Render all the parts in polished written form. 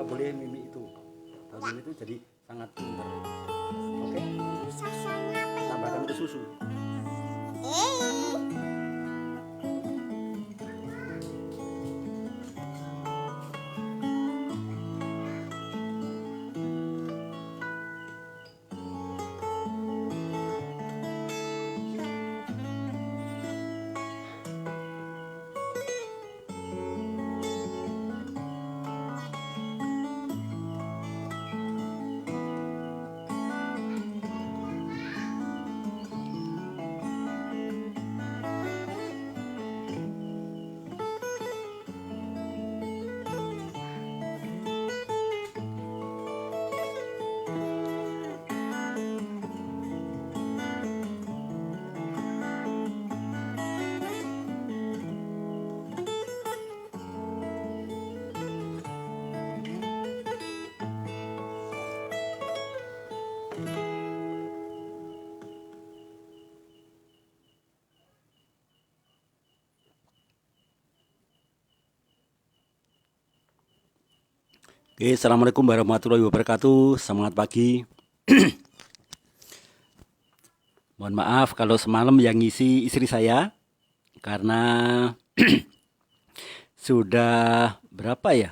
nggak boleh mimik itu. Kalau mimik itu jadi sangat pintar. Oke, tambahkan ke susu. Oke, assalamualaikum warahmatullahi wabarakatuh. Semangat pagi. Mohon maaf kalau semalam yang ngisi istri saya karena sudah berapa ya?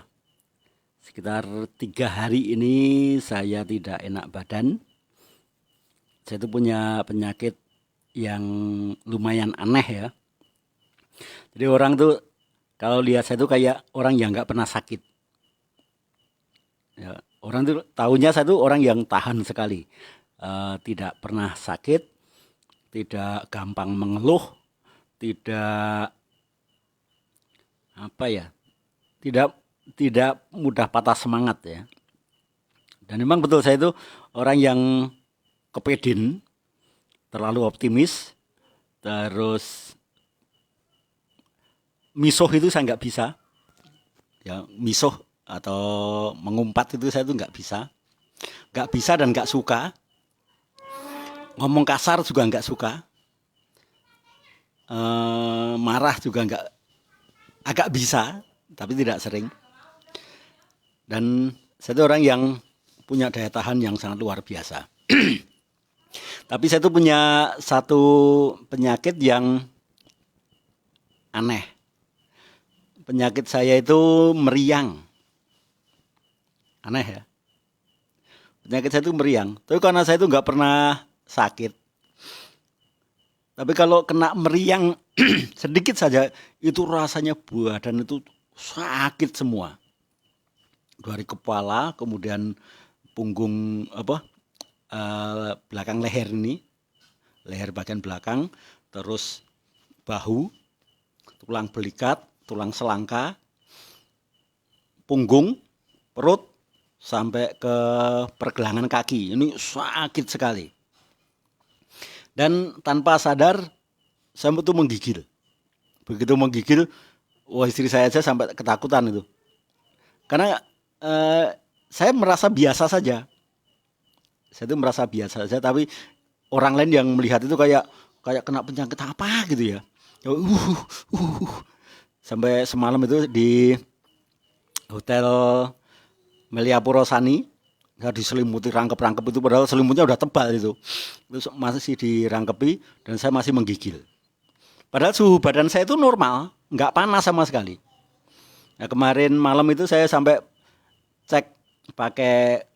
Sekitar 3 hari ini saya tidak enak badan. Saya itu punya penyakit yang lumayan aneh ya. Jadi orang tuh kalau lihat saya tuh kayak orang yang nggak pernah sakit. Ya, orang tuh tahunya saya tuh orang yang tahan sekali, tidak pernah sakit, tidak gampang mengeluh, tidak apa ya, tidak tidak mudah patah semangat ya. Dan memang betul saya itu orang yang kepedin, terlalu optimis, terus misuh itu saya nggak bisa, ya misuh atau mengumpat itu saya tuh nggak bisa dan nggak suka. Ngomong kasar juga nggak suka, marah juga nggak, agak bisa tapi tidak sering. Dan saya tuh orang yang punya daya tahan yang sangat luar biasa. Tapi saya tuh punya satu penyakit yang aneh. Penyakit saya itu meriang. Aneh ya. Penyakit saya itu meriang. Tapi karena saya itu nggak pernah sakit. Tapi kalau kena meriang sedikit saja itu rasanya badan itu sakit semua. Dari kepala, kemudian punggung belakang leher ini, leher bagian belakang, terus bahu, tulang belikat, tulang selangka, punggung, perut, sampai ke pergelangan kaki. Ini sakit sekali. Dan tanpa sadar saya itu menggigil. Begitu menggigil, wah istri saya aja sampai ketakutan itu. Karena saya merasa biasa saja. Saya itu merasa biasa saja, tapi orang lain yang melihat itu kayak kena penyakit apa gitu ya. Sampai semalam itu di hotel Melia Purosani, nggak diselimuti rangkep-rangkep itu, padahal selimutnya udah tebal itu masih dirangkepi dan saya masih menggigil. Padahal suhu badan saya itu normal, nggak panas sama sekali. Nah, kemarin malam itu saya sampai cek pakai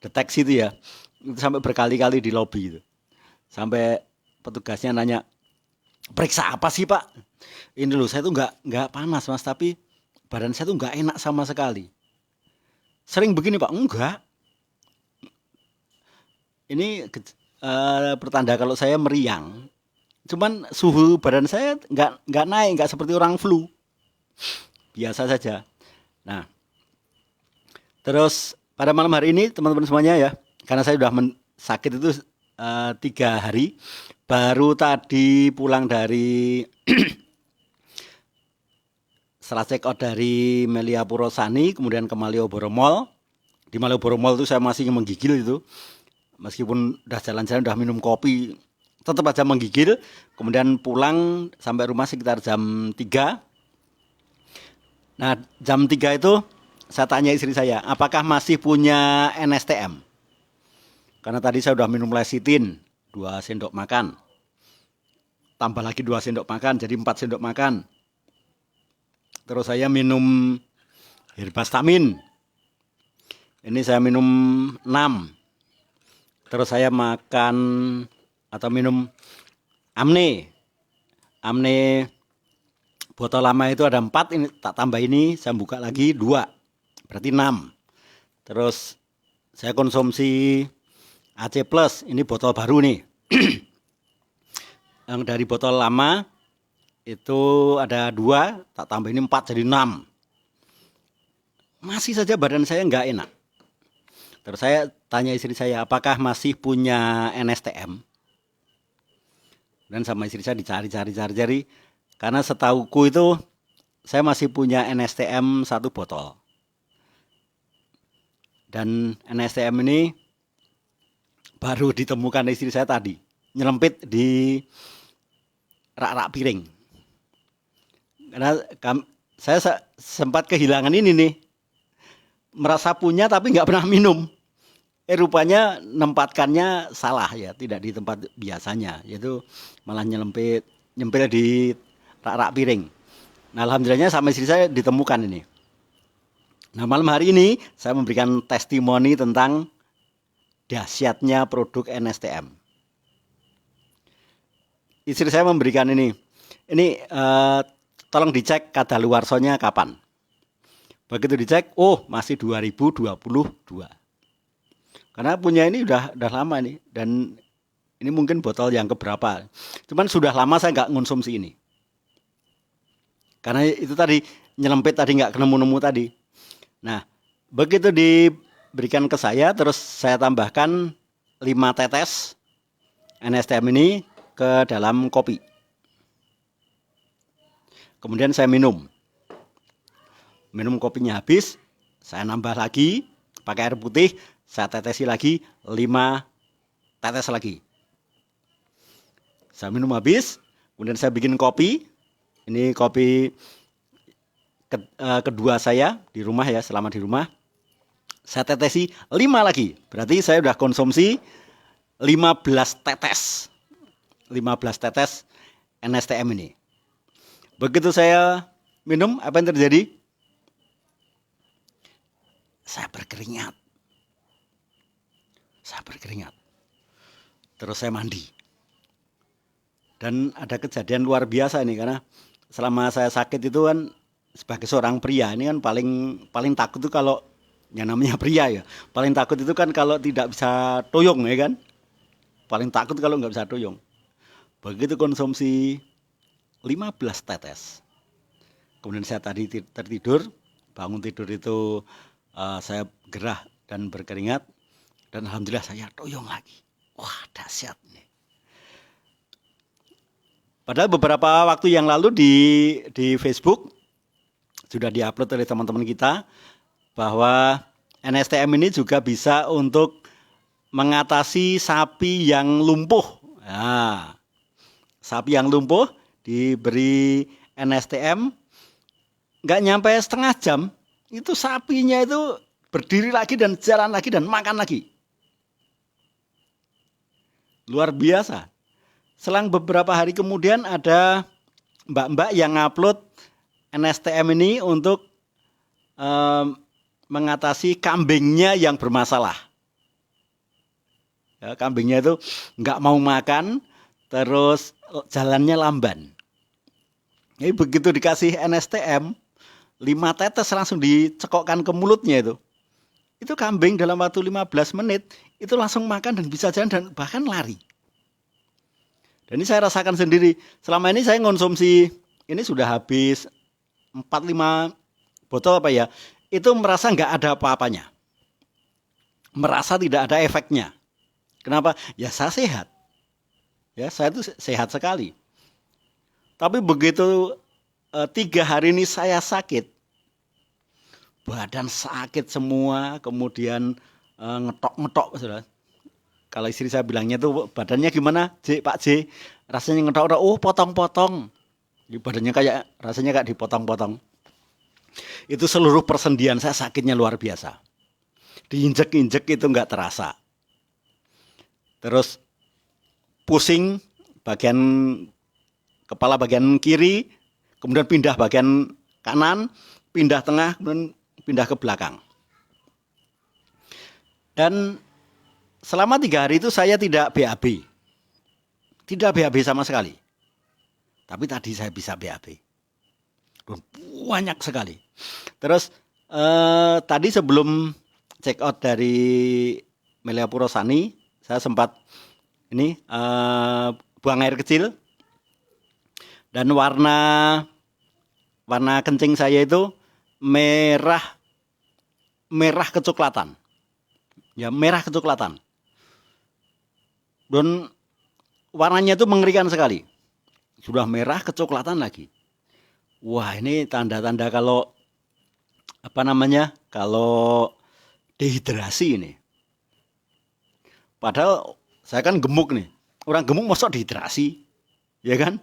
deteksi itu ya, itu sampai berkali-kali di lobi itu, sampai petugasnya nanya, periksa apa sih Pak? Ini loh, saya tuh nggak panas Mas, tapi badan saya tuh nggak enak sama sekali. Sering begini Pak? Enggak. Ini pertanda kalau saya meriang. Cuman suhu badan saya nggak naik, nggak seperti orang flu. Biasa saja. Nah, terus pada malam hari ini teman-teman semuanya ya, karena saya sudah sakit itu 3 hari, baru tadi pulang dari setelah check out dari Melia Purosani, kemudian ke Malioboro Mall. Di Malioboro Mall itu saya masih menggigil itu. Meskipun udah jalan-jalan, udah minum kopi, tetap aja menggigil. Kemudian pulang sampai rumah sekitar jam 3. Nah, jam 3 itu saya tanya istri saya, apakah masih punya NSTM? Karena tadi saya sudah minum lecithin 2 sendok makan. Tambah lagi 2 sendok makan, jadi 4 sendok makan. Terus saya minum Herbastamin. Ini saya minum 6. Terus saya makan atau minum Amne. Amne botol lama itu ada 4, ini tak tambah ini, saya buka lagi 2. Berarti 6. Terus saya konsumsi AC Plus, ini botol baru nih. Yang dari botol lama itu ada 2, tak tambah ini 4 jadi 6. Masih saja badan saya nggak enak. Terus saya tanya istri saya, apakah masih punya NSTM? Dan sama istri saya dicari. Karena setauku itu saya masih punya NSTM 1 botol. Dan NSTM ini baru ditemukan istri saya tadi. Nyelempit di rak-rak piring. Karena saya sempat kehilangan ini nih. Merasa punya tapi nggak pernah minum. Rupanya nempatkannya salah ya, tidak di tempat biasanya, yaitu malah nyempil di rak-rak piring. Nah, alhamdulillahnya sama istri saya ditemukan ini. Nah, malam hari ini saya memberikan testimoni tentang dahsyatnya produk NSTM. Istri saya memberikan ini. Ini tolong dicek kadaluarsonya kapan. Begitu dicek, oh masih 2022. Karena punya ini udah lama nih, dan ini mungkin botol yang keberapa. Cuman sudah lama saya nggak ngonsumsi ini. Karena itu tadi nyelempit tadi nggak nemu-nemu tadi. Nah, begitu diberikan ke saya, terus saya tambahkan 5 tetes NSTM ini ke dalam kopi. Kemudian saya minum kopinya habis, saya nambah lagi pakai air putih, saya tetesi lagi 5 tetes lagi. Saya minum habis, kemudian saya bikin kopi. Ini kopi kedua saya di rumah ya, selama di rumah. Saya tetesi 5 lagi. Berarti saya sudah konsumsi 15 tetes. 15 tetes NSTM ini. Begitu saya minum, apa yang terjadi? Saya berkeringat. Terus saya mandi. Dan ada kejadian luar biasa ini, karena selama saya sakit itu kan sebagai seorang pria ini kan paling takut itu kalau yang namanya pria ya. Paling takut itu kan kalau tidak bisa toyong ya kan. Paling takut kalau nggak bisa toyong. Begitu konsumsi 15 tetes. Kemudian saya tadi tertidur, bangun tidur itu saya gerah dan berkeringat. Dan alhamdulillah saya toyong lagi. Wah, dahsyat nih. Padahal beberapa waktu yang lalu di Facebook sudah diupload oleh teman-teman kita bahwa NSTM ini juga bisa untuk mengatasi sapi yang lumpuh. Nah, sapi yang lumpuh diberi NSTM nggak nyampe setengah jam, itu sapinya itu berdiri lagi dan jalan lagi dan makan lagi. Luar biasa. Selang beberapa hari kemudian ada mbak-mbak yang ngupload NSTM ini untuk mengatasi kambingnya yang bermasalah. Ya, kambingnya itu nggak mau makan, terus jalannya lamban. Jadi begitu dikasih NSTM, 5 tetes langsung dicekokkan ke mulutnya itu. Itu kambing dalam waktu 15 menit itu langsung makan dan bisa jalan dan bahkan lari. Dan ini saya rasakan sendiri. Selama ini saya konsumsi, ini sudah habis 4-5 botol apa ya, itu merasa nggak ada apa-apanya. Merasa tidak ada efeknya. Kenapa? Ya saya sehat. Ya saya itu sehat sekali. Tapi begitu 3 hari ini saya sakit, badan sakit semua, kemudian ngetok-ngetok, saudara. Kalau istri saya bilangnya tuh badannya gimana, Pak J? Rasanya ngetok-ngetok, oh potong-potong. Badannya rasanya kayak dipotong-potong. Itu seluruh persendian saya sakitnya luar biasa. Diinjek-injek itu nggak terasa. Terus pusing bagian kepala bagian kiri, kemudian pindah bagian kanan, pindah tengah, kemudian pindah ke belakang. Dan selama 3 hari itu saya tidak BAB. Tidak BAB sama sekali. Tapi tadi saya bisa BAB. Banyak sekali. Terus tadi sebelum check out dari Melia Purosani, saya sempat ini buang air kecil. Dan warna kencing saya itu merah kecoklatan. Ya, merah kecoklatan. Dan warnanya itu mengerikan sekali. Sudah merah kecoklatan lagi. Wah, ini tanda-tanda kalau kalau dehidrasi ini. Padahal saya kan gemuk nih. Orang gemuk masa dehidrasi? Ya kan?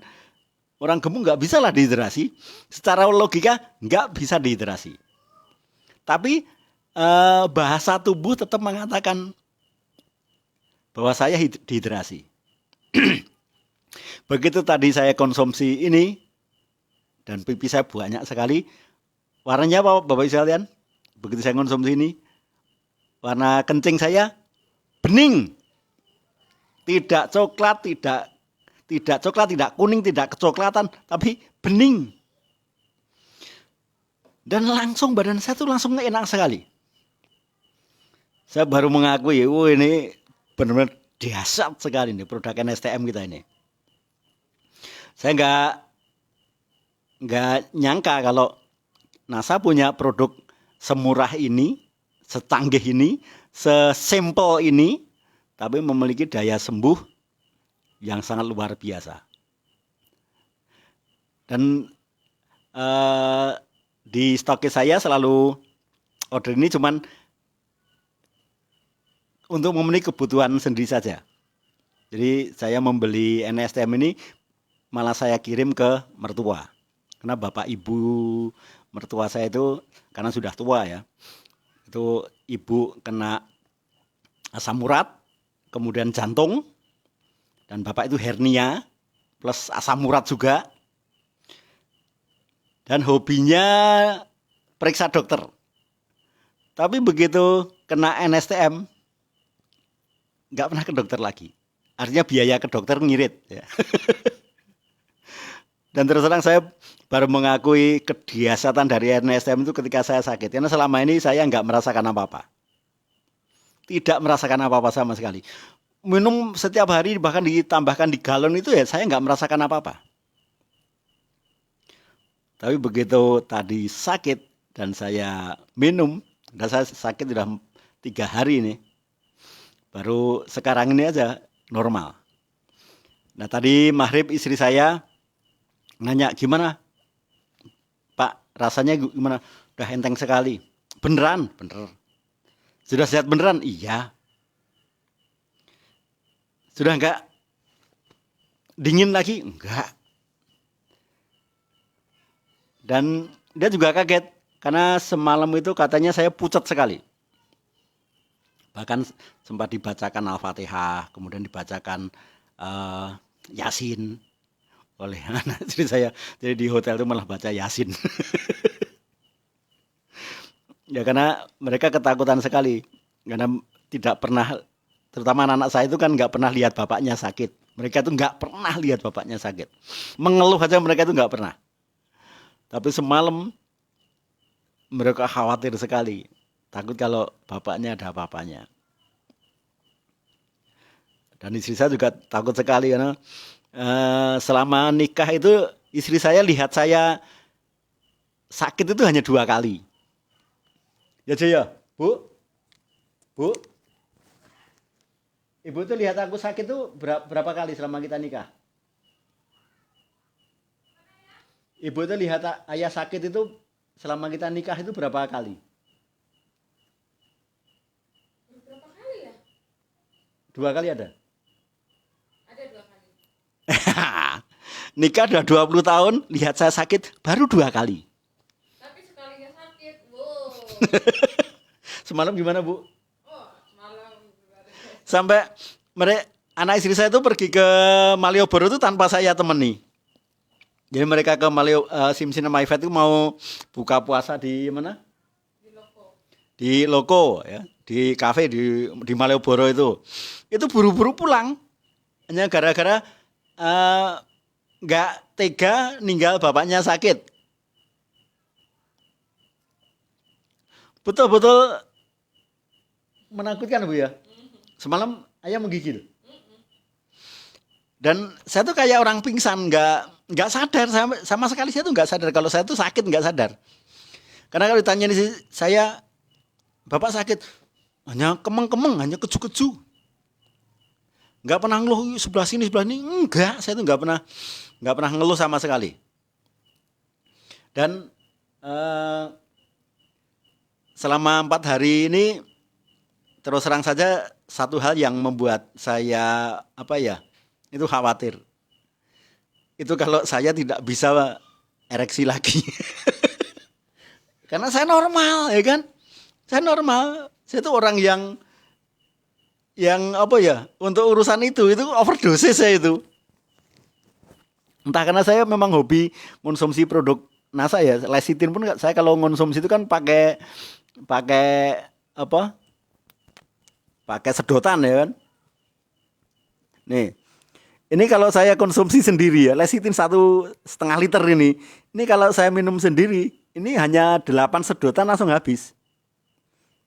Orang gemuk nggak bisa lah dehidrasi. Secara logika nggak bisa dehidrasi. Tapi bahasa tubuh tetap mengatakan bahwa saya dehidrasi. Begitu tadi saya konsumsi ini dan pipi saya banyak sekali. Warnanya apa Bapak Ibu sekalian? Begitu saya konsumsi ini, warna kencing saya bening. Tidak coklat, tidak kuning, tidak kecoklatan, tapi bening. Dan langsung badan saya tuh langsung enak sekali. Saya baru mengakui, ini benar-benar dahsyat sekali nih produk NSTM kita ini. Saya nggak nyangka kalau NASA punya produk semurah ini, secanggih ini, sesimpel ini, tapi memiliki daya sembuh yang sangat luar biasa. Dan di stokis saya selalu order ini cuman untuk memenuhi kebutuhan sendiri saja. Jadi saya membeli NSTM ini malah saya kirim ke mertua. Karena bapak ibu mertua saya itu karena sudah tua ya. Itu ibu kena asam urat, kemudian jantung, dan bapak itu hernia plus asam urat juga. Dan hobinya periksa dokter. Tapi begitu kena NSTM nggak pernah ke dokter lagi. Artinya biaya ke dokter ngirit ya. Dan terus terang saya baru mengakui kedahsyatan dari NSTM itu ketika saya sakit. Karena selama ini saya nggak merasakan apa-apa. Tidak merasakan apa-apa sama sekali. Minum setiap hari bahkan ditambahkan di galon itu ya saya nggak merasakan apa-apa. Tapi begitu tadi sakit dan saya minum, dan saya sakit sudah 3 hari nih. Baru sekarang ini aja normal. Nah tadi maghrib istri saya nanya gimana Pak rasanya gimana? Udah enteng sekali. Beneran? Bener. Sudah sehat beneran? Iya. Sudah enggak dingin lagi? Enggak. Dan dia juga kaget karena semalam itu katanya saya pucat sekali. Bahkan sempat dibacakan Al-Fatihah, kemudian dibacakan Yasin oleh anak istri saya. Jadi di hotel itu malah baca Yasin. Ya karena mereka ketakutan sekali. Karena tidak pernah, terutama anak saya itu kan nggak pernah lihat bapaknya sakit. Mereka itu nggak pernah lihat bapaknya sakit. Mengeluh aja mereka itu nggak pernah. Tapi semalam mereka khawatir sekali. Takut kalau bapaknya ada apa-apanya. Dan istri saya juga takut sekali karena selama nikah itu istri saya lihat saya sakit itu hanya 2 kali. Ya Jaya, Bu, Ibu tuh lihat aku sakit tuh berapa kali selama kita nikah? Ibu tuh lihat ayah sakit itu selama kita nikah itu berapa kali? Berapa kali ya? 2 kali ada? Ada 2 kali. Nikah udah 20 tahun, lihat saya sakit baru 2 kali. Tapi sekalinya Semalam gimana, Bu? Oh, semalam gimana? Sampai mereka anak istri saya itu pergi ke Malioboro itu tanpa saya temani. Jadi mereka ke Simsin sama Ivet itu mau buka puasa di mana? Di loko. Di Loko ya, di kafe di Malioboro itu. Itu buru-buru pulang. Hanya gara-gara nggak tega ninggal bapaknya sakit. Betul-betul menakutkan, Bu ya. Semalam ayam menggigil. Dan saya tuh kayak orang pingsan, nggak sadar sama sekali, saya tuh nggak sadar kalau saya tuh sakit, nggak sadar. Karena kalau ditanya saya, bapak sakit, hanya kemeng-kemeng, hanya keju-keju, nggak pernah ngeluh sebelah sini sebelah ini, enggak, saya tuh nggak pernah ngeluh sama sekali. Dan selama 4 hari ini terus terang saja satu hal yang membuat saya itu khawatir. Itu kalau saya tidak bisa ereksi lagi. Karena saya normal, ya kan? Saya normal. Saya itu orang yang untuk urusan itu overdose saya itu. Entah karena saya memang hobi konsumsi produk NASA ya. Lecithin pun saya kalau konsumsi itu kan pakai sedotan ya kan. Nih, ini kalau saya konsumsi sendiri ya, lecithin 1,5 liter ini. Ini kalau saya minum sendiri, ini hanya 8 sedotan langsung habis.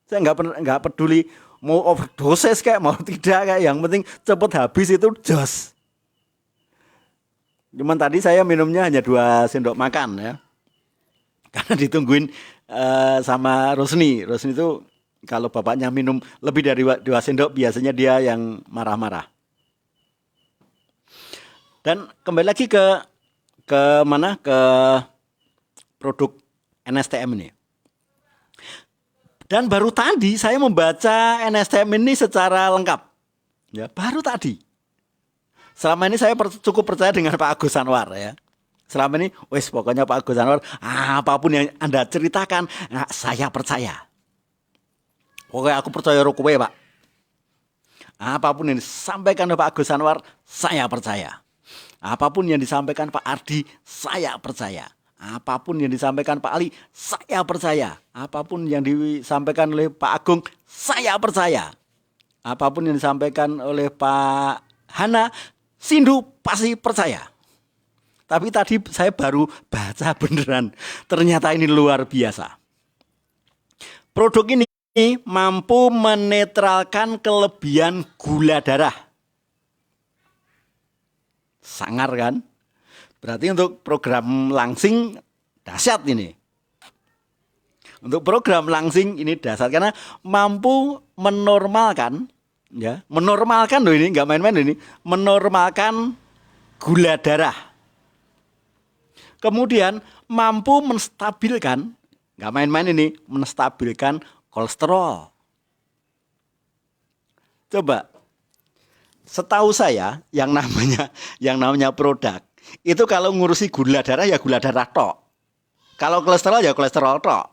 Saya nggak peduli mau overdose kayak mau tidak, kayak yang penting cepet habis itu jos. Cuman tadi saya minumnya hanya 2 sendok makan ya. Karena ditungguin sama Rosni. Rosni itu kalau bapaknya minum lebih dari 2 sendok biasanya dia yang marah-marah. Dan kembali lagi ke produk NSTM ini. Dan baru tadi saya membaca NSTM ini secara lengkap. Ya, baru tadi. Selama ini saya cukup percaya dengan Pak Agus Anwar ya. Selama ini, pokoknya Pak Agus Anwar, apapun yang Anda ceritakan, saya percaya. Pokoknya aku percaya kowe, Pak. Apapun yang disampaikan oleh Pak Agus Anwar, saya percaya. Apapun yang disampaikan Pak Ardi, saya percaya. Apapun yang disampaikan Pak Ali, saya percaya. Apapun yang disampaikan oleh Pak Agung, saya percaya. Apapun yang disampaikan oleh Pak Hana, Sindu pasti percaya. Tapi tadi saya baru baca beneran. Ternyata ini luar biasa. Produk ini mampu menetralkan kelebihan gula darah. Sangar kan? Berarti untuk program langsing dahsyat ini. Untuk program langsing ini dahsyat karena mampu menormalkan, ya, menormalkan loh ini, nggak main-main ini, menormalkan gula darah. Kemudian mampu menstabilkan, nggak main-main ini, menstabilkan kolesterol. Coba, setahu saya yang namanya produk itu kalau ngurusi gula darah ya gula darah tok. Kalau kolesterol ya kolesterol tok.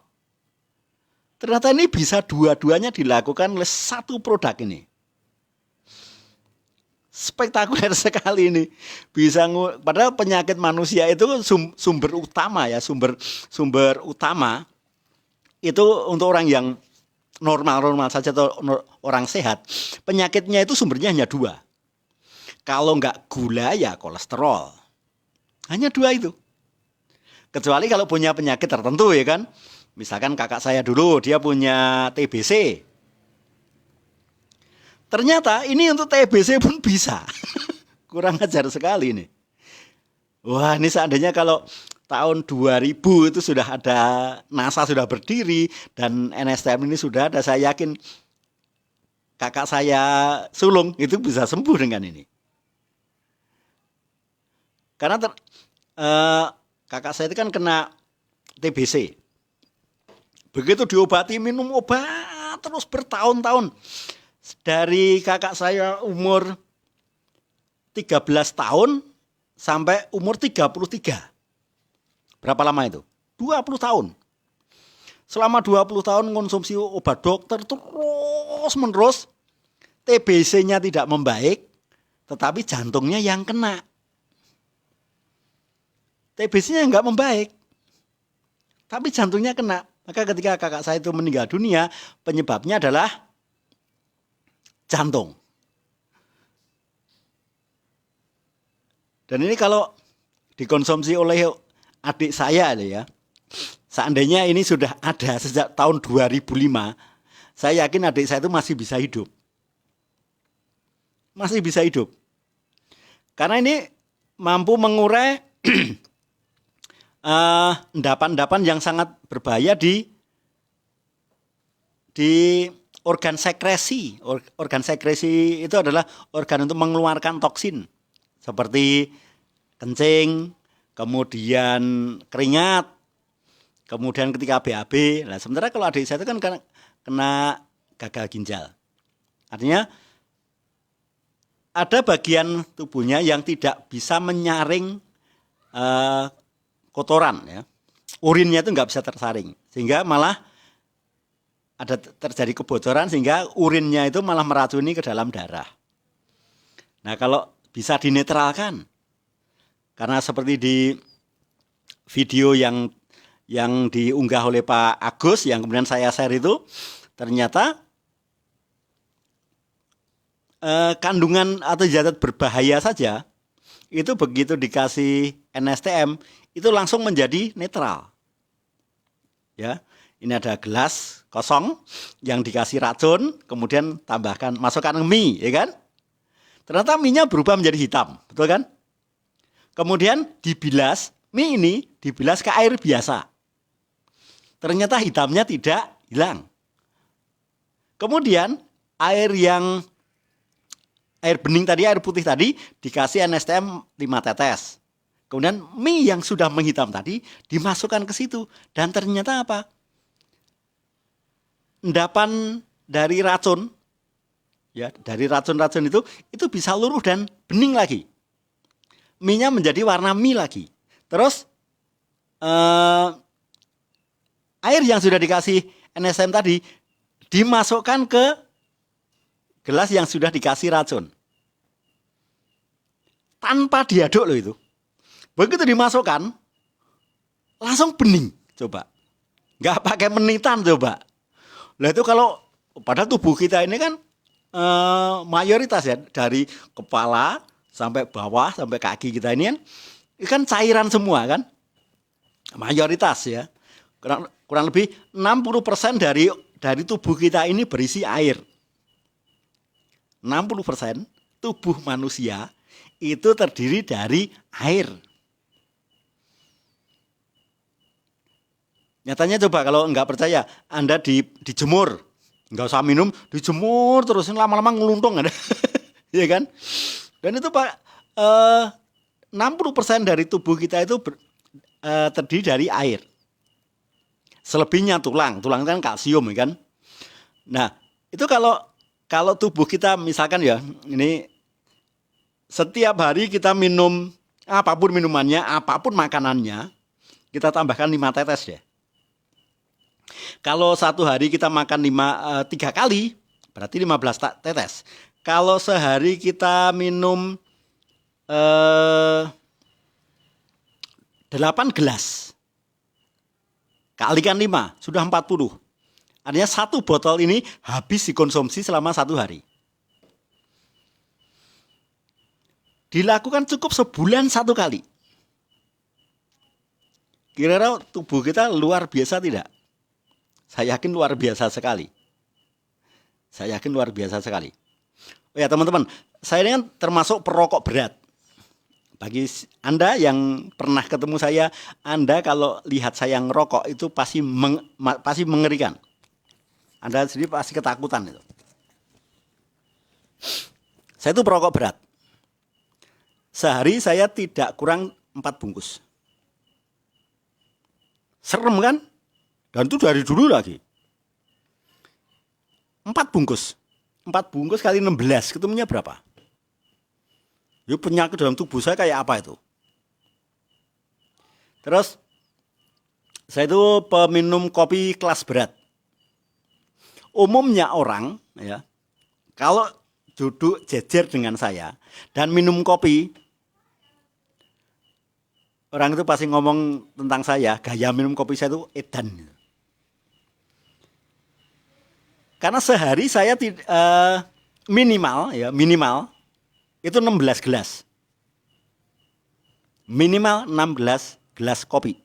Ternyata ini bisa dua-duanya dilakukan oleh satu produk ini. Spektakuler sekali ini. Padahal penyakit manusia itu sumber utama ya, sumber utama itu untuk orang yang normal saja atau orang sehat. Penyakitnya itu sumbernya hanya 2. Kalau nggak gula ya kolesterol. Hanya 2 itu. Kecuali kalau punya penyakit tertentu ya kan. Misalkan kakak saya dulu dia punya TBC. Ternyata ini untuk TBC pun bisa. Kurang ajar sekali ini. Wah, ini seandainya kalau tahun 2000 itu sudah ada, NASA sudah berdiri dan NSTM ini sudah ada, saya yakin kakak saya sulung itu bisa sembuh dengan ini. Karena kakak saya itu kan kena TBC. Begitu diobati, minum obat terus bertahun-tahun. Dari kakak saya umur 13 tahun sampai umur 33. Berapa lama itu? 20 tahun. selama 20 tahun konsumsi obat dokter terus menerus, TBC-nya tidak membaik, tetapi jantungnya yang kena. TBC-nya nggak membaik, tapi jantungnya kena. Maka ketika kakak saya itu meninggal dunia, penyebabnya adalah jantung. Dan ini kalau dikonsumsi oleh adik saya ya, seandainya ini sudah ada sejak tahun 2005, saya yakin adik saya itu masih bisa hidup. Masih bisa hidup. Karena ini mampu mengurai endapan-endapan yang sangat berbahaya di organ sekresi. Organ sekresi itu adalah organ untuk mengeluarkan toksin. Seperti kencing, kemudian keringat, kemudian ketika BAB. Nah, sementara kalau adik saya itu kan kena gagal ginjal. Artinya ada bagian tubuhnya yang tidak bisa menyaring kotoran, ya. Urinnya itu nggak bisa tersaring, sehingga malah ada terjadi kebocoran sehingga urinnya itu malah meracuni ke dalam darah. Nah, kalau bisa dinetralkan, karena seperti di video yang diunggah oleh Pak Agus yang kemudian saya share itu, ternyata kandungan atau zat berbahaya saja itu begitu dikasih NSTM itu langsung menjadi netral. Ya, ini ada gelas kosong yang dikasih racun, kemudian masukkan mie, ya kan? Ternyata mie-nya berubah menjadi hitam, betul kan? Kemudian dibilas, mie ini dibilas ke air biasa. Ternyata hitamnya tidak hilang. Kemudian air bening tadi, air putih tadi dikasih NSTM 5 tetes. Kemudian mie yang sudah menghitam tadi dimasukkan ke situ dan ternyata apa? Endapan dari racun, ya, dari racun-racun itu bisa luruh dan bening lagi. Mie-nya menjadi warna mie lagi. Terus air yang sudah dikasih NSM tadi dimasukkan ke gelas yang sudah dikasih racun. Tanpa diaduk loh itu. Begitu dimasukkan, langsung bening. Coba. Nggak pakai menitan coba. Lah itu kalau pada tubuh kita ini kan mayoritas ya, dari kepala sampai bawah sampai kaki kita ini kan cairan semua kan. Mayoritas ya. Kurang lebih 60% dari tubuh kita ini berisi air. 60% tubuh manusia itu terdiri dari air. Nyatanya coba kalau nggak percaya, Anda dijemur, nggak usah minum, dijemur terus lama-lama ngeluntung ada, ya kan? Dan itu Pak, 60% dari tubuh kita itu terdiri dari air. Selebihnya tulang kan kalsium, ya kan? Nah, itu kalau tubuh kita misalkan ya, ini setiap hari kita minum apapun minumannya, apapun makanannya, kita tambahkan 5 tetes ya. Kalau satu hari kita makan 3 kali, berarti 15 tetes. Kalau sehari kita minum 8 gelas, kalikan 5, sudah 40. Artinya 1 botol ini habis dikonsumsi selama 1 hari. Dilakukan cukup sebulan 1 kali. Kira-kira tubuh kita luar biasa tidak? Saya yakin luar biasa sekali. Oh ya teman-teman, saya ini kan termasuk perokok berat. Bagi Anda yang pernah ketemu saya, Anda kalau lihat saya ngerokok itu pasti mengerikan. Anda sendiri pasti ketakutan itu. Saya itu perokok berat. Sehari saya tidak kurang 4 bungkus. Serem kan? Dan itu dari dulu lagi. 4 bungkus. 4 bungkus kali 16, ketemunya berapa? Ya penyakit dalam tubuh saya kayak apa itu? Terus Saya itu peminum kopi kelas berat. Umumnya orang ya, kalau duduk jejer dengan saya dan minum kopi, orang itu pasti ngomong tentang saya, gaya minum kopi saya itu edan. Karena sehari saya minimal itu 16 gelas. Minimal 16 gelas kopi.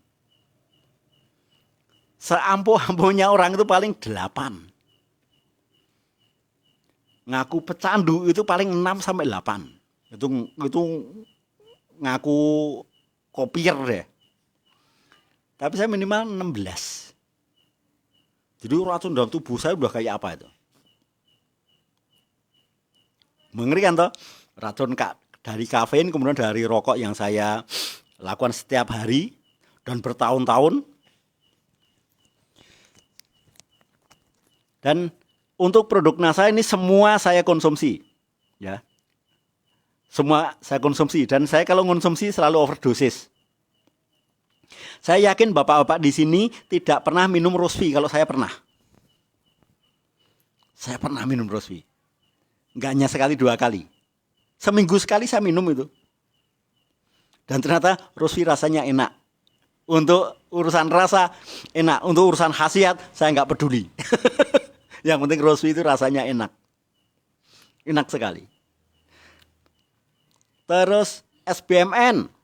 Seampuh-ampuhnya orang itu paling 8. Ngaku pecandu itu paling 6 sampai 8. Itu ngaku kopier deh. Tapi saya minimal 16. Jadi racun dalam tubuh saya udah kayak apa itu? Mengerikan toh? Racun dari kafein, kemudian dari rokok yang saya lakukan setiap hari dan bertahun-tahun. Dan untuk produk NASA ini semua saya konsumsi, ya. Semua saya konsumsi dan saya kalau konsumsi selalu overdosis. Saya yakin bapak-bapak di sini tidak pernah minum Rosvi. Kalau saya pernah. Saya pernah minum Rosvi. Enggak hanya sekali 2 kali. Seminggu sekali saya minum itu. Dan ternyata Rosvi rasanya enak. Untuk urusan rasa enak. Untuk urusan khasiat saya nggak peduli. Yang penting Rosvi itu rasanya enak. Enak sekali. Terus SBMN.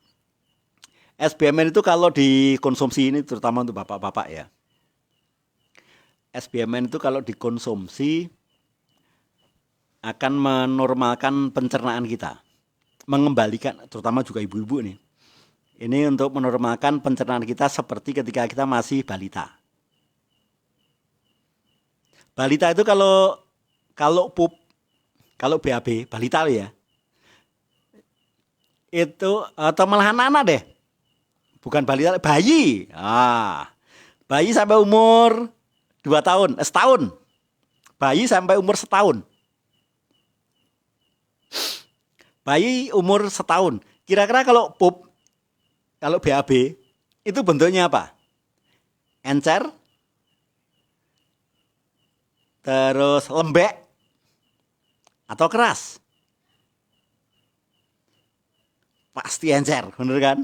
SBMN itu kalau dikonsumsi, ini terutama untuk bapak-bapak ya. SBMN itu kalau dikonsumsi akan menormalkan pencernaan kita. Mengembalikan, terutama juga ibu-ibu nih. Ini untuk menormalkan pencernaan kita seperti ketika kita masih balita. Balita itu kalau pup, kalau BAB, balita ya. Itu atau malah anak-anak deh. Bukan balita, bayi. Bayi sampai umur 2 tahun, setahun. Bayi sampai umur setahun. Bayi umur setahun. Kira-kira kalau pup, kalau BAB, itu bentuknya apa? Encer, terus lembek, atau keras? Pasti encer, bener kan?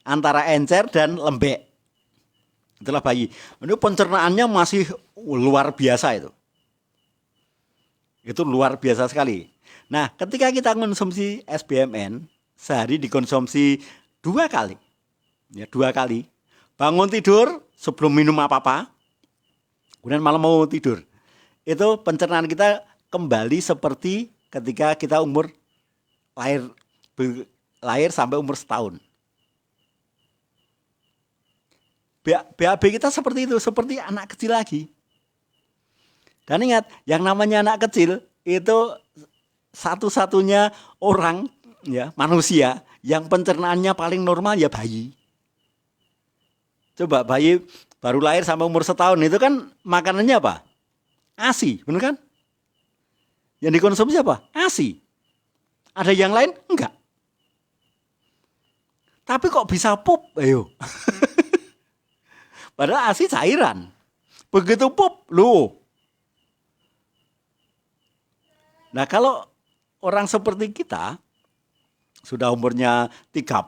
Antara encer dan lembek. Itulah bayi. Ini pencernaannya masih luar biasa itu. Itu luar biasa sekali. Nah, ketika kita konsumsi SBMN, sehari dikonsumsi 2 kali. Ya, 2 kali. Bangun tidur sebelum minum apa-apa. Kemudian malam mau tidur. Itu pencernaan kita kembali seperti ketika kita umur lahir sampai umur setahun. BAB kita seperti itu, seperti anak kecil lagi. Dan ingat, yang namanya anak kecil itu satu-satunya orang ya, manusia yang pencernaannya paling normal ya bayi. Coba bayi baru lahir sampai umur setahun itu kan makanannya apa? ASI, benar kan? Yang dikonsumsi apa? ASI. Ada yang lain? Enggak. Tapi kok bisa pup? Ayo. Padahal ASI cairan. Begitu pup, loh. Nah kalau orang seperti kita, sudah umurnya 35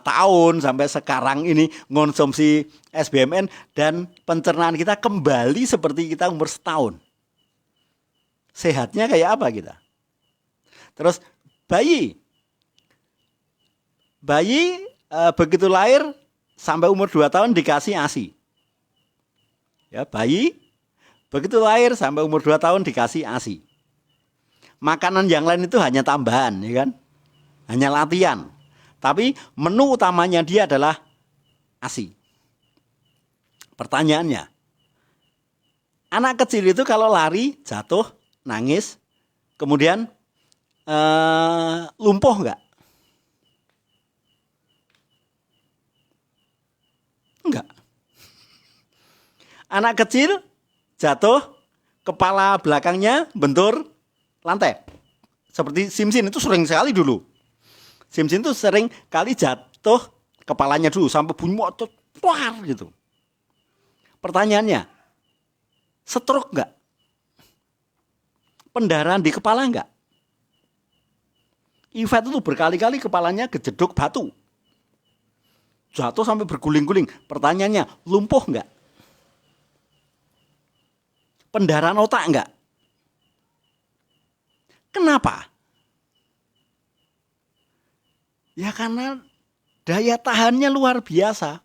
tahun sampai sekarang ini ngonsumsi SBMN dan pencernaan kita kembali seperti kita umur setahun. Sehatnya kayak apa kita? Terus bayi begitu lahir sampai umur 2 tahun dikasih ASI. Ya, bayi begitu lahir sampai umur 2 tahun dikasih ASI. Makanan yang lain itu hanya tambahan, ya kan? Hanya latihan. Tapi menu utamanya dia adalah ASI. Pertanyaannya, anak kecil itu kalau lari, jatuh, nangis, kemudian lumpuh enggak? Enggak. Anak kecil jatuh, kepala belakangnya bentur lantai. Seperti Simsin itu sering sekali dulu. Simsin itu sering kali jatuh kepalanya dulu sampai bunyi motot puar gitu. Pertanyaannya, stroke nggak? Pendarahan di kepala nggak? Yvette itu berkali-kali kepalanya kejeduk batu. Jatuh sampai berguling-guling. Pertanyaannya, lumpuh nggak? Pendarahan otak nggak? Kenapa? Ya karena daya tahannya luar biasa.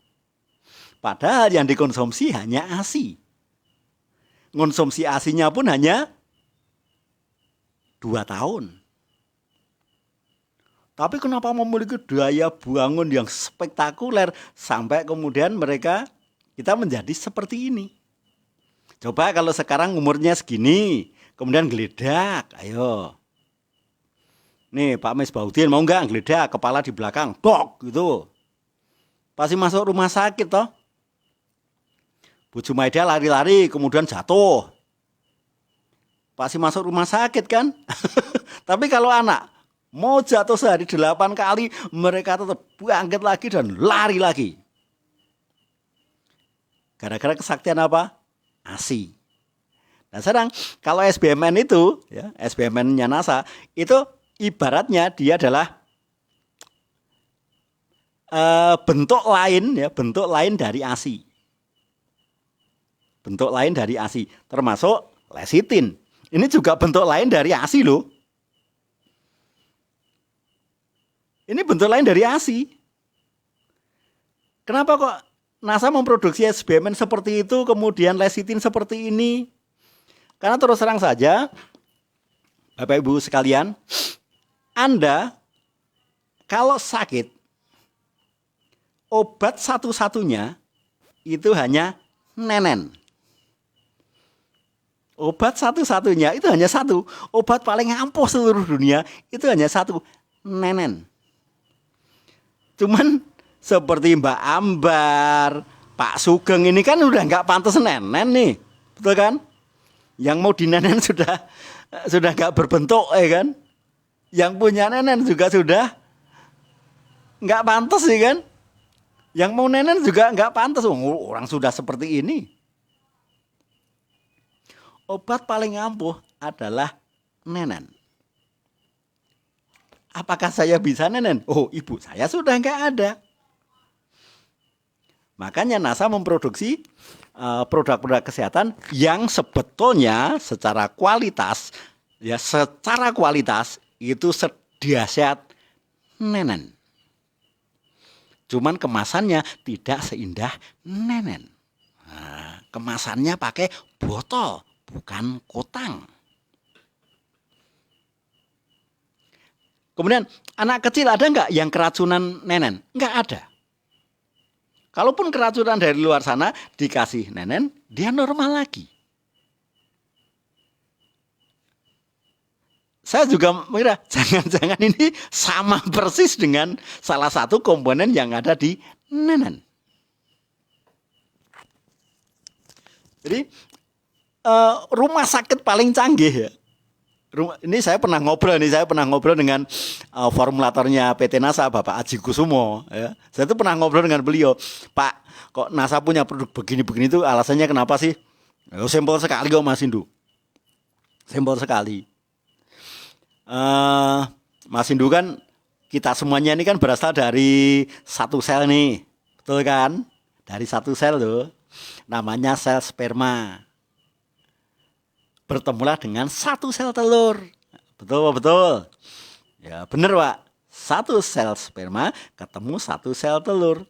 Padahal yang dikonsumsi hanya ASI. Konsumsi ASInya pun hanya 2 tahun. Tapi kenapa memiliki daya bangun yang spektakuler sampai kemudian kita menjadi seperti ini. Coba kalau sekarang umurnya segini, kemudian geledak, ayo. Nih Pak Misbaudin mau nggak geledak, kepala di belakang, dok gitu. Pasti masuk rumah sakit toh. Bu Jumaida lari-lari kemudian jatuh. Pasti masuk rumah sakit kan. Tapi kalau anak mau jatuh sehari 8 kali, mereka tetap bangkit lagi dan lari lagi. Gara-gara kesaktian apa? ASI. Nah sekarang kalau SBMN itu, ya, SBMN-nya NASA, itu ibaratnya dia adalah bentuk lain dari ASI. Bentuk lain dari ASI, termasuk lecitin. Ini juga bentuk lain dari ASI loh. Ini bentuk lain dari ASI. Kenapa kok NASA memproduksi SBMN seperti itu, kemudian lecitin seperti ini? Karena terus terang saja, Bapak Ibu sekalian, Anda kalau sakit, obat satu-satunya itu hanya nenen. Obat satu-satunya itu hanya satu. Obat paling ampuh seluruh dunia itu hanya satu, nenen. Cuman seperti Mbak Ambar, Pak Sugeng ini kan udah nggak pantas nenen nih, betul kan? Yang mau dinenen sudah nggak berbentuk, ya kan? Yang punya nenen juga sudah nggak pantas, ya kan? Yang mau nenen juga nggak pantas, orang sudah seperti ini. Obat paling ampuh adalah nenen. Apakah saya bisa nenen? Oh, ibu saya sudah nggak ada. Makanya NASA memproduksi produk-produk kesehatan yang sebetulnya secara kualitas itu sedahsyat nenen. Cuman kemasannya tidak seindah nenen. Nah, kemasannya pakai botol, bukan kotang. Kemudian anak kecil ada nggak yang keracunan nenen? Nggak ada. Kalaupun keracunan dari luar sana dikasih nenen, dia normal lagi. Saya juga mengira jangan-jangan ini sama persis dengan salah satu komponen yang ada di nenen. Jadi rumah sakit paling canggih ya. Ini saya pernah ngobrol dengan formulatornya PT NASA, Bapak Aji Kusumo. Ya. Saya tuh pernah ngobrol dengan beliau, Pak, kok NASA punya produk begini-begini itu alasannya kenapa sih? Simpel sekali kok Mas Indu. Simpel sekali. Mas Indu kan kita semuanya ini kan berasal dari satu sel nih, betul kan? Dari satu sel loh, namanya sel sperma. Bertemulah dengan satu sel telur. Betul. Ya benar Pak. Satu sel sperma ketemu satu sel telur.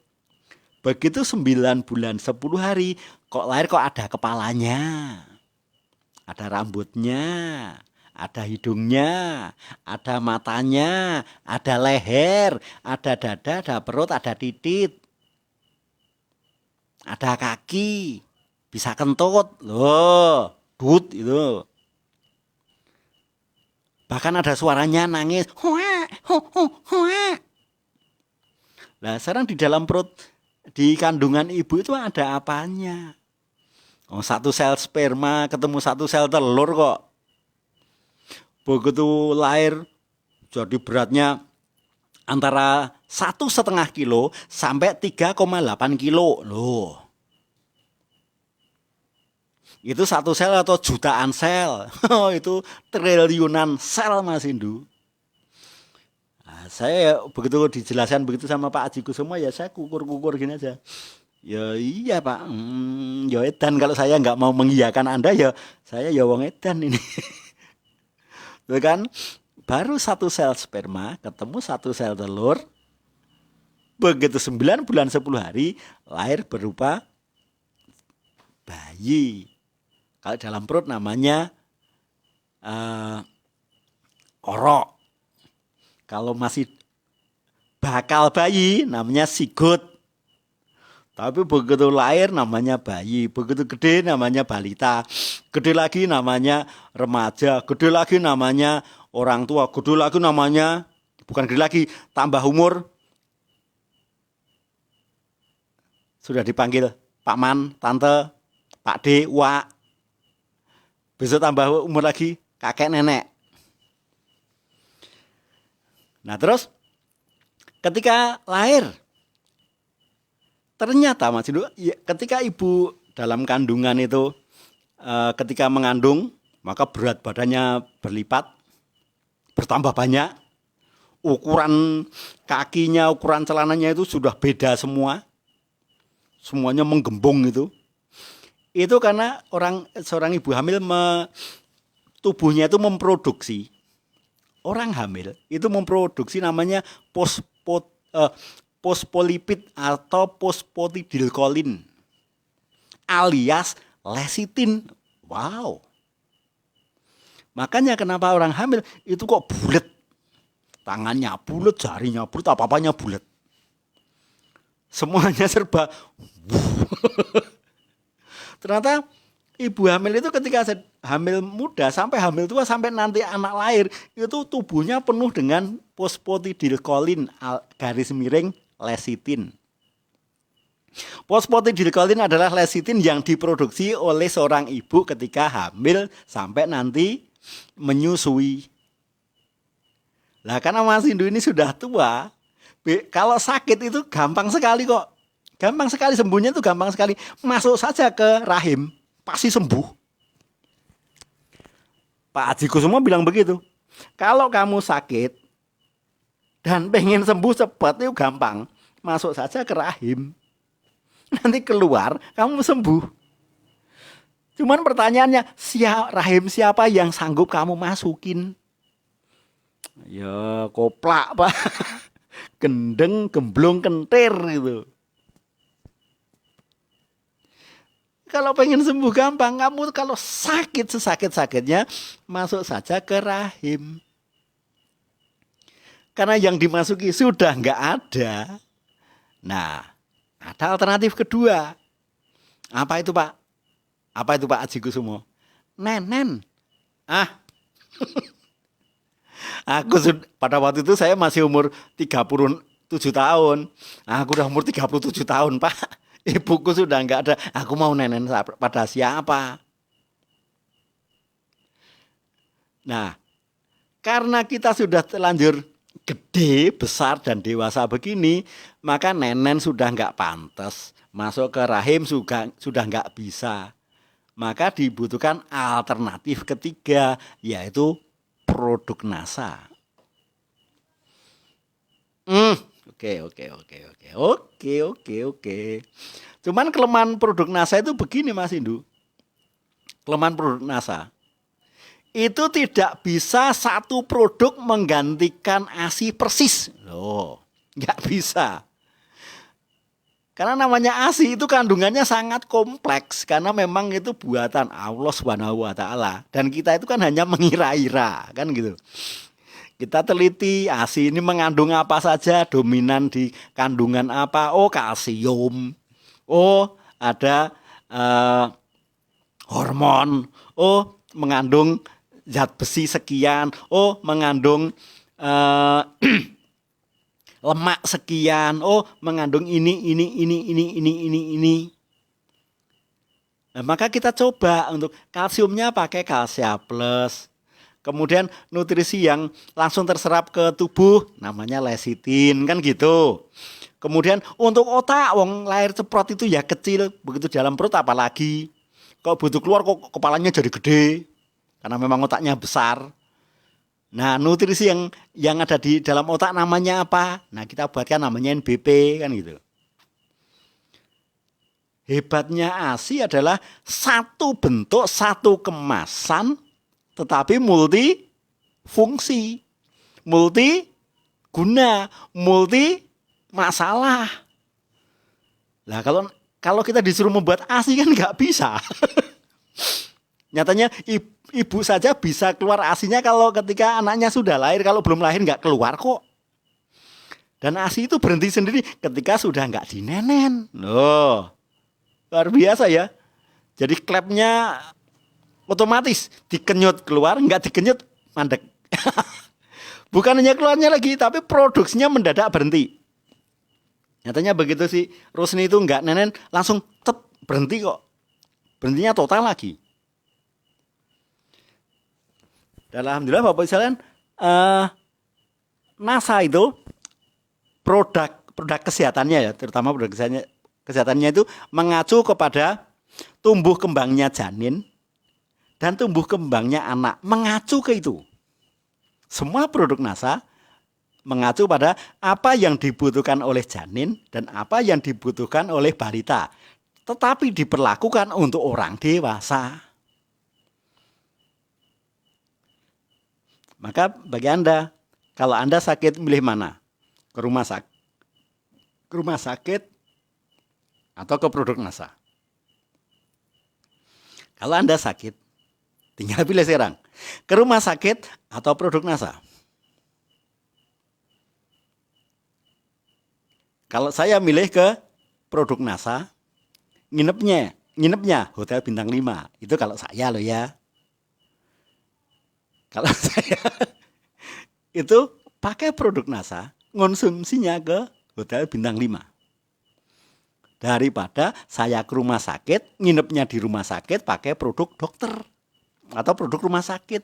Begitu 9 bulan 10 hari kok lahir kok ada kepalanya. Ada rambutnya. Ada hidungnya. Ada matanya. Ada leher. Ada dada, ada perut, ada titit. Ada kaki. Bisa kentut. Loh. Dut itu. Bahkan ada suaranya nangis. Nah sekarang di dalam perut, di kandungan ibu itu ada apanya? Oh, satu sel sperma ketemu satu sel telur kok. Begitu lahir jadi beratnya antara 1,5 kilo sampai 3,8 kilo loh. Itu satu sel atau jutaan sel. Itu triliunan sel Mas Indu. Nah, saya begitu dijelaskan begitu sama Pak Aji Kusumo ya saya kukur-kukur gini aja. Ya iya Pak, ya edan kalau saya nggak mau mengiyakan Anda ya saya ya wong edan ini. Itu kan baru satu sel sperma ketemu satu sel telur. Begitu 9 bulan 10 hari lahir berupa bayi. Kalau dalam perut namanya orok. Kalau masih bakal bayi namanya sigot. Tapi begitu lahir namanya bayi, begitu gede namanya balita, gede lagi namanya remaja, gede lagi namanya orang tua, gede lagi namanya, bukan gede lagi, tambah umur, sudah dipanggil Pak Man, Tante, Pak D, Wak, besok tambah umur lagi kakek nenek. Nah terus ketika lahir, ternyata Mas Indu, ketika ibu dalam kandungan itu ketika mengandung, maka berat badannya berlipat, bertambah banyak, ukuran kakinya, ukuran celananya itu sudah beda semua, semuanya menggembung itu. Itu karena seorang ibu hamil tubuhnya itu memproduksi, orang hamil itu memproduksi namanya fosfolipid atau fosfatidilkolin alias lecitin. Wow. Makanya kenapa orang hamil itu kok bulet. Tangannya bulet, jarinya bulet, apa-apanya bulet. Semuanya serba. Ternyata ibu hamil itu ketika hamil muda sampai hamil tua sampai nanti anak lahir itu tubuhnya penuh dengan fosfatidilkolin garis miring lecitin. Fosfatidilkolin adalah lecitin yang diproduksi oleh seorang ibu ketika hamil sampai nanti menyusui. Nah, karena Mas Indu ini sudah tua, kalau sakit itu gampang sekali kok. Gampang sekali sembuhnya itu gampang sekali. Masuk saja ke rahim, pasti sembuh. Pak Aji Kusumo bilang begitu. Kalau kamu sakit dan pengen sembuh cepat itu gampang. Masuk saja ke rahim. Nanti keluar, kamu sembuh. Cuman pertanyaannya, rahim siapa yang sanggup kamu masukin? Ya koplak Pak. Gendeng, gemblong, kentir gitu. Kalau pengen sembuh gampang, kamu kalau sakit sesakit-sakitnya masuk saja ke rahim. Karena yang dimasuki sudah nggak ada. Nah, ada alternatif kedua. Apa itu Pak? Apa itu Pak Aji Kusumo? Nenen. Aku pada waktu itu saya masih umur 37 tahun. Aku udah umur 37 tahun Pak. Ibuku sudah enggak ada. Aku mau nenen pada siapa? Nah, karena kita sudah terlanjur gede, besar dan dewasa begini, maka nenen sudah enggak pantas. Masuk ke rahim sudah enggak bisa. Maka dibutuhkan alternatif ketiga, yaitu produk NASA. Oke. Cuman kelemahan produk NASA itu begini Mas Indu. Kelemahan produk NASA itu tidak bisa satu produk menggantikan ASI persis. Loh, nggak bisa. Karena namanya ASI itu kandungannya sangat kompleks karena memang itu buatan Allah Subhanahu wa taala dan kita itu kan hanya mengira-ira, kan gitu. Kita teliti ASI ini mengandung apa saja, dominan di kandungan apa. Oh, kalsium. Oh, ada hormon. Oh, mengandung zat besi sekian. Oh, mengandung lemak sekian. Oh, mengandung ini. Nah, maka kita coba untuk kalsiumnya pakai Kalsia Plus. Kemudian nutrisi yang langsung terserap ke tubuh namanya lesitin kan gitu. Kemudian untuk otak, wong lahir ceprot itu ya kecil, begitu dalam perut apalagi. Kok butuh keluar kok kepalanya jadi gede karena memang otaknya besar. Nah, nutrisi yang ada di dalam otak namanya apa? Nah, kita buatkan namanya NBP kan gitu. Hebatnya ASI adalah satu bentuk, satu kemasan, tetapi multi fungsi, multi guna, multi masalah. Nah, kalau kita disuruh membuat ASI kan nggak bisa. Nyatanya ibu saja bisa keluar ASInya kalau ketika anaknya sudah lahir, kalau belum lahir nggak keluar kok. Dan ASI itu berhenti sendiri ketika sudah nggak dinenen. Loh. Luar biasa ya. Jadi klepnya otomatis dikenyut keluar, nggak dikenyut mandek. Bukan hanya keluarnya lagi, tapi produksinya mendadak berhenti. Nyatanya begitu sih. Rusni itu nggak nenen, langsung berhenti kok. Berhentinya total lagi. Dan alhamdulillah Bapak Ibu sekalian, NASA itu produk kesehatannya ya, terutama produk kesehatannya itu mengacu kepada tumbuh kembangnya janin dan tumbuh kembangnya anak, mengacu ke itu. Semua produk NASA mengacu pada apa yang dibutuhkan oleh janin dan apa yang dibutuhkan oleh balita, tetapi diperlakukan untuk orang dewasa. Maka bagi Anda, kalau Anda sakit, milih mana? Ke rumah sakit atau ke produk NASA? Kalau Anda sakit, tinggal pilih sekarang. Ke rumah sakit atau produk NASA? Kalau saya milih ke produk NASA, nginepnya hotel bintang 5. Itu kalau saya loh ya. Kalau saya itu pakai produk NASA, konsumsinya ke hotel bintang 5. Daripada saya ke rumah sakit, nginepnya di rumah sakit pakai produk dokter atau produk rumah sakit.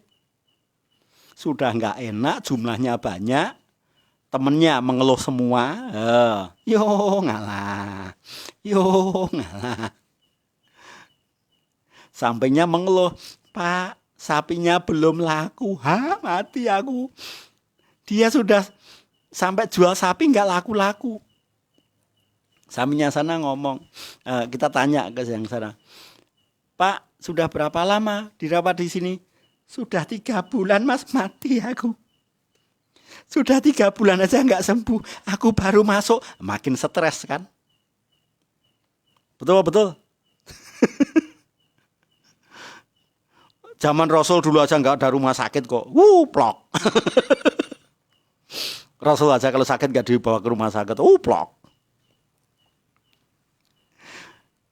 Sudah nggak enak, jumlahnya banyak, temennya mengeluh semua. Yo ngalah. Sampainya mengeluh, Pak, sapinya belum laku. Mati aku. Dia sudah sampai jual sapi nggak laku-laku. Sapinya sana ngomong, kita tanya ke yang sana, Pak, sudah berapa lama dirawat di sini? Sudah 3 bulan Mas, mati aku. Sudah 3 bulan aja nggak sembuh. Aku baru masuk, makin stres kan? Betul. Zaman Rasul dulu aja nggak ada rumah sakit kok. Plok. Rasul aja kalau sakit nggak dibawa ke rumah sakit. Plok.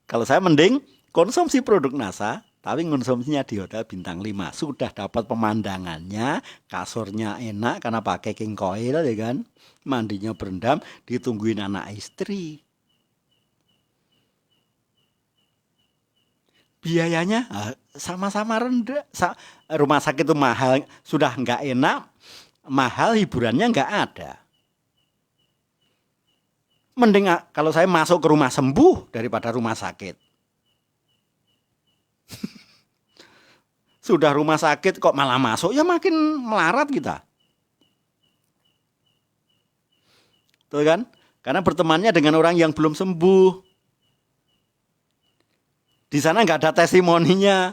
Kalau saya mending konsumsi produk NASA, tapi konsumsinya di hotel bintang 5. Sudah dapat pemandangannya, kasurnya enak karena pakai king coil ya kan. Mandinya berendam, ditungguin anak istri. Biayanya sama-sama rendah. Rumah sakit itu mahal, sudah nggak enak, mahal, hiburannya nggak ada. Mending kalau saya masuk ke rumah sembuh daripada rumah sakit. Sudah rumah sakit kok malah masuk, ya makin melarat kita. Tuh kan? Karena bertemannya dengan orang yang belum sembuh. Di sana nggak ada testimoninya.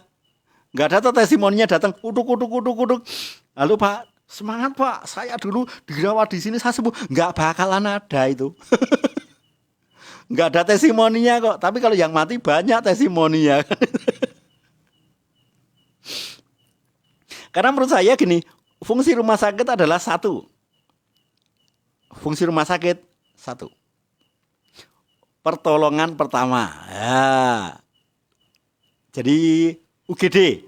Nggak ada testimoninya datang, uduk. Lalu Pak, semangat Pak, saya dulu dirawat di sini, saya sembuh. Nggak bakalan ada itu. Nggak ada testimoninya kok. Tapi kalau yang mati banyak testimoninya. Karena menurut saya gini, fungsi rumah sakit adalah satu. Fungsi rumah sakit satu. Pertolongan pertama. Ya. Jadi UGD,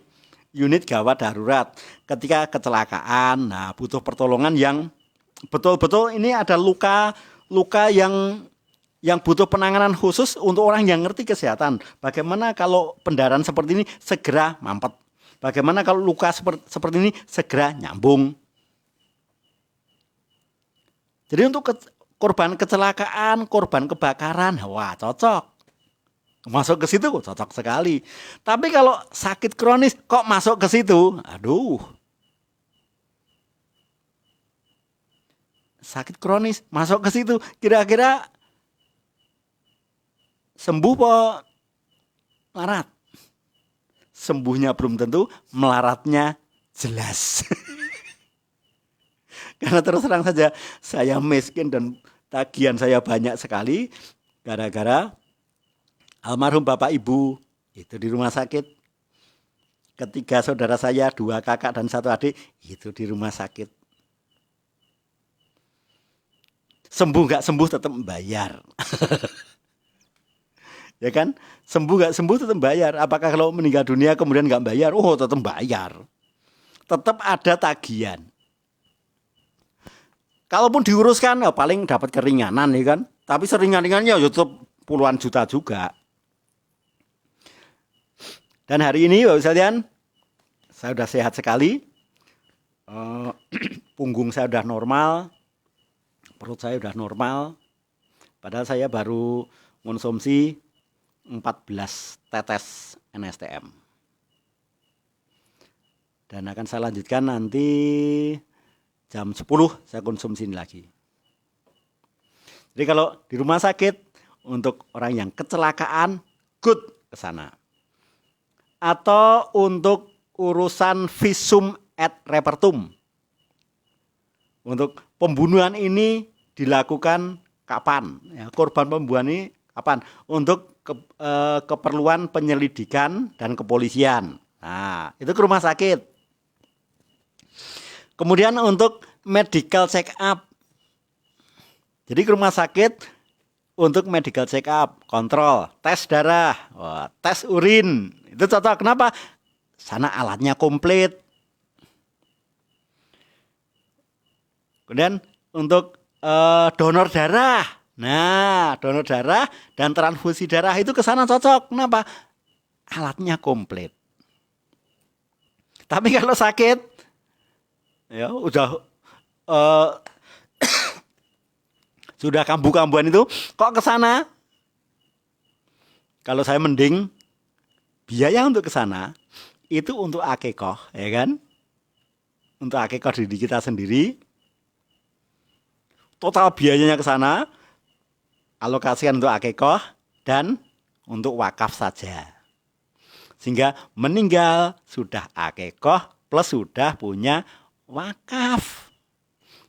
unit gawat darurat. Ketika kecelakaan, nah butuh pertolongan yang betul-betul ini ada luka yang butuh penanganan khusus untuk orang yang ngerti kesehatan. Bagaimana kalau pendarahan seperti ini segera mampet. Bagaimana kalau luka seperti ini segera nyambung. Jadi untuk korban kecelakaan, korban kebakaran, wah cocok. Masuk ke situ cocok sekali. Tapi kalau sakit kronis kok masuk ke situ? Aduh. Sakit kronis masuk ke situ, kira-kira sembuh po melarat? Sembuhnya belum tentu, melaratnya jelas. Karena terus terang saja saya miskin dan tagihan saya banyak sekali gara-gara almarhum bapak ibu itu di rumah sakit. Ketiga saudara saya, 2 kakak dan 1 adik itu di rumah sakit. Sembuh nggak sembuh tetap membayar. Ya kan? Sembuh nggak sembuh tetap bayar. Apakah kalau meninggal dunia kemudian nggak bayar? Oh, tetap bayar. Tetap ada tagihan. Kalaupun diuruskan, ya paling dapat keringanan, ya kan? Tapi seringan-ringannya ya tetap puluhan juta juga. Dan hari ini, Bapak sekalian, saya sudah sehat sekali. Punggung saya sudah normal, perut saya sudah normal. Padahal saya baru konsumsi 14 tetes NSTM. Dan akan saya lanjutkan nanti jam 10 saya konsumsi lagi. Jadi kalau di rumah sakit untuk orang yang kecelakaan, good ke sana. Atau untuk urusan visum et repertum. Untuk pembunuhan ini dilakukan kapan? Ya, korban pembunuhan ini kapan? Untuk keperluan penyelidikan dan kepolisian. Nah, itu ke rumah sakit. Kemudian untuk medical check up. Jadi ke rumah sakit untuk medical check up, kontrol, tes darah, tes urin. Itu cocok. Kenapa? Sana alatnya komplit. Kemudian untuk donor darah. Nah, donor darah dan transfusi darah itu ke sana cocok. Kenapa? Alatnya komplit. Tapi kalau sakit, ya udah sudah kambuh-kambuhan itu, kok ke sana? Kalau saya mending biaya untuk ke sana itu untuk akikoh, ya kan? Untuk akikoh diri kita sendiri. Total biayanya ke sana, alokasikan untuk akikoh dan untuk wakaf saja. Sehingga meninggal sudah akikoh plus sudah punya wakaf.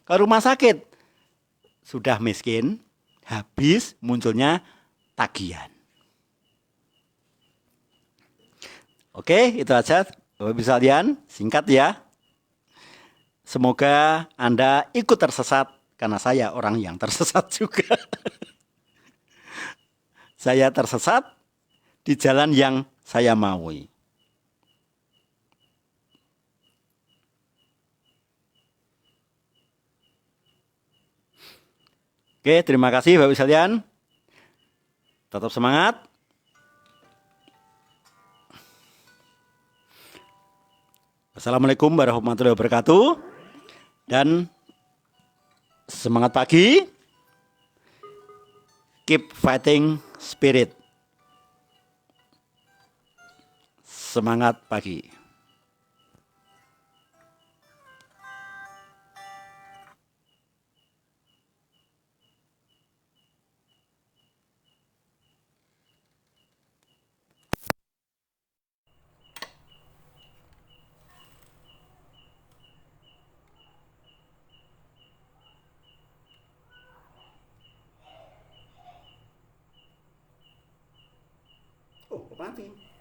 Ke rumah sakit sudah miskin, habis munculnya tagihan. Oke, itu aja Bapak Ibu sekalian, singkat ya. Semoga Anda ikut tersesat karena saya orang yang tersesat juga. Saya tersesat di jalan yang saya maui. Oke, terima kasih Bapak Ibu sekalian. Tetap semangat. Assalamualaikum warahmatullahi wabarakatuh. Dan semangat pagi. Keep fighting spirit. Semangat pagi. Oh, mati.